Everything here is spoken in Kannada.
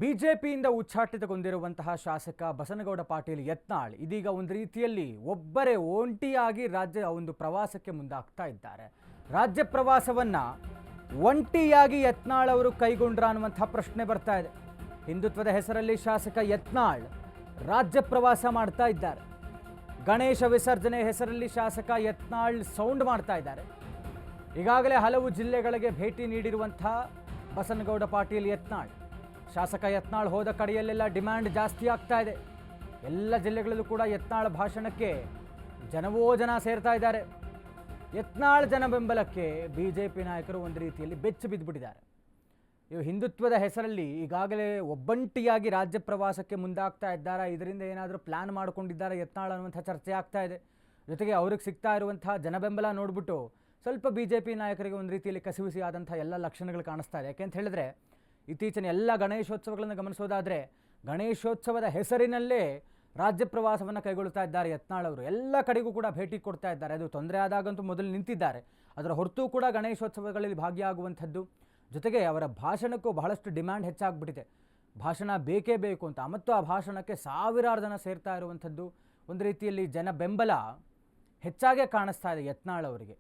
ಬಿಜೆಪಿಯಿಂದ ಉಚ್ಚಾಟಿತಗೊಂಡಿರುವಂತಹ ಶಾಸಕ ಬಸನಗೌಡ ಪಾಟೀಲ್ ಯತ್ನಾಳ್ ಇದೀಗ ಒಂದು ರೀತಿಯಲ್ಲಿ ಒಬ್ಬರೇ ಒಂಟಿಯಾಗಿ ರಾಜ್ಯ ಒಂದು ಪ್ರವಾಸಕ್ಕೆ ಮುಂದಾಗ್ತಾ ಇದ್ದಾರೆ. ರಾಜ್ಯ ಪ್ರವಾಸವನ್ನ ಒಂಟಿಯಾಗಿ ಯತ್ನಾಳ್ ಅವರು ಕೈಗೊಂಡ್ರ ಅನ್ನುವಂಥ ಪ್ರಶ್ನೆ ಬರ್ತಾ ಇದೆ. ಹಿಂದುತ್ವದ ಹೆಸರಲ್ಲಿ ಶಾಸಕ ಯತ್ನಾಳ್ ರಾಜ್ಯ ಪ್ರವಾಸ ಮಾಡ್ತಾ ಇದ್ದಾರೆ. ಗಣೇಶ ವಿಸರ್ಜನೆ ಹೆಸರಲ್ಲಿ ಶಾಸಕ ಯತ್ನಾಳ್ ಸೌಂಡ್ ಮಾಡ್ತಾ ಇದ್ದಾರೆ. ಈಗಾಗಲೇ ಹಲವು ಜಿಲ್ಲೆಗಳಿಗೆ ಭೇಟಿ ನೀಡಿರುವಂತಹ ಬಸನಗೌಡ ಪಾಟೀಲ್ ಯತ್ನಾಳ್ ಶಾಸಕ ಯತ್ನಾಳ್ ಹೋದ ಕಡೆಯಲ್ಲೆಲ್ಲ ಡಿಮ್ಯಾಂಡ್ ಜಾಸ್ತಿ ಆಗ್ತಾ ಇದೆ. ಎಲ್ಲ ಜಿಲ್ಲೆಗಳಲ್ಲೂ ಕೂಡ ಯತ್ನಾಳ್ ಭಾಷಣಕ್ಕೆ ಜನವೋ ಜನ ಸೇರ್ತಾ ಇದ್ದಾರೆ. ಯತ್ನಾಳ್ ಜನ ಬೆಂಬಲಕ್ಕೆ ಬಿಜೆಪಿ ನಾಯಕರು ಒಂದು ರೀತಿಯಲ್ಲಿ ಬೆಚ್ಚು ಬಿದ್ದುಬಿಟ್ಟಿದ್ದಾರೆ. ಇವು ಹಿಂದುತ್ವದ ಹೆಸರಲ್ಲಿ ಈಗಾಗಲೇ ಒಬ್ಬಂಟಿಯಾಗಿ ರಾಜ್ಯ ಪ್ರವಾಸಕ್ಕೆ ಮುಂದಾಗ್ತಾ ಇದ್ದಾರೆ. ಇದರಿಂದ ಏನಾದರೂ ಪ್ಲ್ಯಾನ್ ಮಾಡ್ಕೊಂಡಿದ್ದಾರೆ ಯತ್ನಾಳ್ ಅನ್ನುವಂಥ ಚರ್ಚೆ ಆಗ್ತಾ ಇದೆ. ಜೊತೆಗೆ ಅವ್ರಿಗೆ ಸಿಗ್ತಾ ಇರುವಂಥ ಜನಬೆಂಬಲ ನೋಡಿಬಿಟ್ಟು ಸ್ವಲ್ಪ ಬಿಜೆಪಿ ನಾಯಕರಿಗೆ ಒಂದು ರೀತಿಯಲ್ಲಿ ಕಸಿವಿಸಿ ಆದಂಥ ಎಲ್ಲ ಲಕ್ಷಣಗಳು ಕಾಣಿಸ್ತಾ ಇದೆ. ಯಾಕೆಂತ ಹೇಳಿದ್ರೆ ಇತ್ತೀಚಿನ ಎಲ್ಲ ಗಣೇಶೋತ್ಸವಗಳನ್ನು ಗಮನಿಸೋದಾದರೆ ಗಣೇಶೋತ್ಸವದ ಹೆಸರಿನಲ್ಲೇ ರಾಜ್ಯ ಪ್ರವಾಸವನ್ನು ಕೈಗೊಳ್ತಾ ಇದ್ದಾರೆ ಯತ್ನಾಳ್ ಅವರು. ಎಲ್ಲ ಕಡೆಗೂ ಕೂಡ ಭೇಟಿ ಕೊಡ್ತಾ ಇದ್ದಾರೆ. ಅದು ತೊಂದರೆ ಆದಾಗಂತೂ ಮೊದಲು ನಿಂತಿದ್ದಾರೆ. ಅದರ ಹೊರತು ಕೂಡ ಗಣೇಶೋತ್ಸವಗಳಲ್ಲಿ ಭಾಗಿಯಾಗುವಂಥದ್ದು. ಜೊತೆಗೆ ಅವರ ಭಾಷಣಕ್ಕೂ ಬಹಳಷ್ಟು ಡಿಮ್ಯಾಂಡ್ ಹೆಚ್ಚಾಗ್ಬಿಟ್ಟಿದೆ. ಭಾಷಣ ಬೇಕೇ ಬೇಕು ಅಂತ, ಮತ್ತು ಆ ಭಾಷಣಕ್ಕೆ ಸಾವಿರಾರು ಜನ ಸೇರ್ತಾ ಇರುವಂಥದ್ದು. ಒಂದು ರೀತಿಯಲ್ಲಿ ಜನ ಬೆಂಬಲ ಹೆಚ್ಚಾಗೇ ಕಾಣಿಸ್ತಾ ಇದೆ ಯತ್ನಾಳ್ ಅವರಿಗೆ.